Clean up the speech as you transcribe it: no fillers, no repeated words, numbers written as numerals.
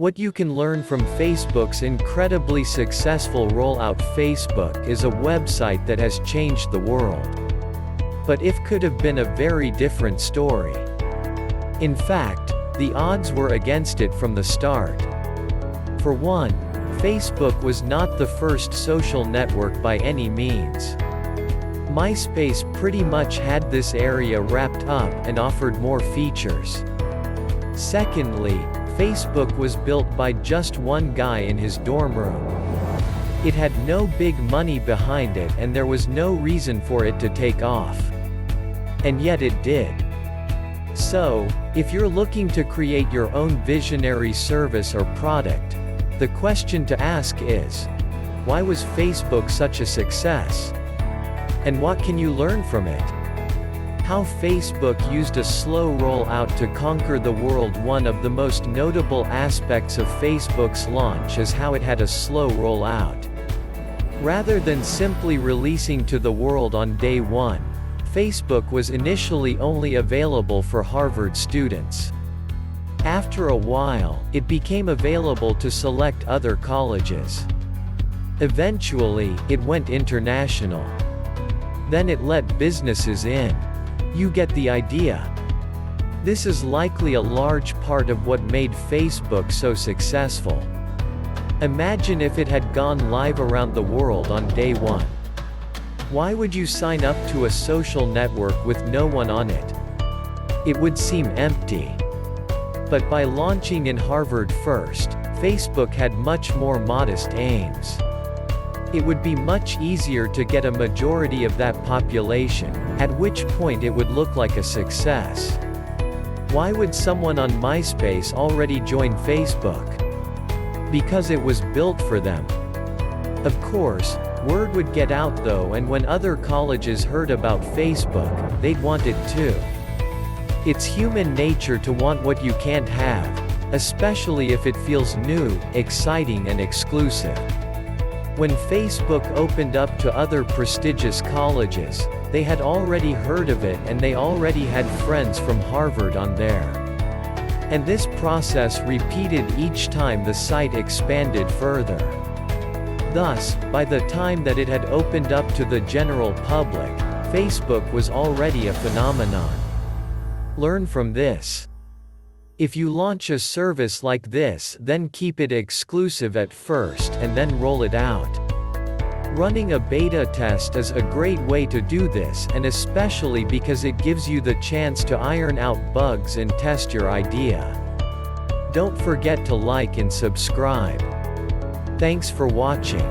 What you can learn from Facebook's incredibly successful rollout. Facebook is a website that has changed the world. But it could have been a very different story. In fact, the odds were against it from the start. For one, Facebook was not the first social network by any means. MySpace pretty much had this area wrapped up and offered more features. Secondly, Facebook was built by just one guy in his dorm room. It had no big money behind it and there was no reason for it to take off. And yet it did. So, if you're looking to create your own visionary service or product, the question to ask is, why was Facebook such a success? And what can you learn from it? How Facebook used a slow rollout to conquer the world. One of the most notable aspects of Facebook's launch is how it had a slow rollout. Rather than simply releasing to the world on day one, Facebook was initially only available for Harvard students. After a while, it became available to select other colleges. Eventually, it went international. Then it let businesses in. You get the idea. This is likely a large part of what made Facebook so successful. Imagine if it had gone live around the world on day one. Why would you sign up to a social network with no one on it? It would seem empty. But by launching in Harvard first, Facebook had much more modest aims. It would be much easier to get a majority of that population, at which point it would look like a success. Why would someone on MySpace already join Facebook? Because it was built for them. Of course, word would get out though, and when other colleges heard about Facebook, they'd want it too. It's human nature to want what you can't have, especially if it feels new, exciting and exclusive. When Facebook opened up to other prestigious colleges, they had already heard of it and they already had friends from Harvard on there. And this process repeated each time the site expanded further. Thus, by the time that it had opened up to the general public, Facebook was already a phenomenon. Learn from this. If you launch a service like this, then keep it exclusive at first and then roll it out. Running a beta test is a great way to do this, and especially because it gives you the chance to iron out bugs and test your idea. Don't forget to like and subscribe. Thanks for watching.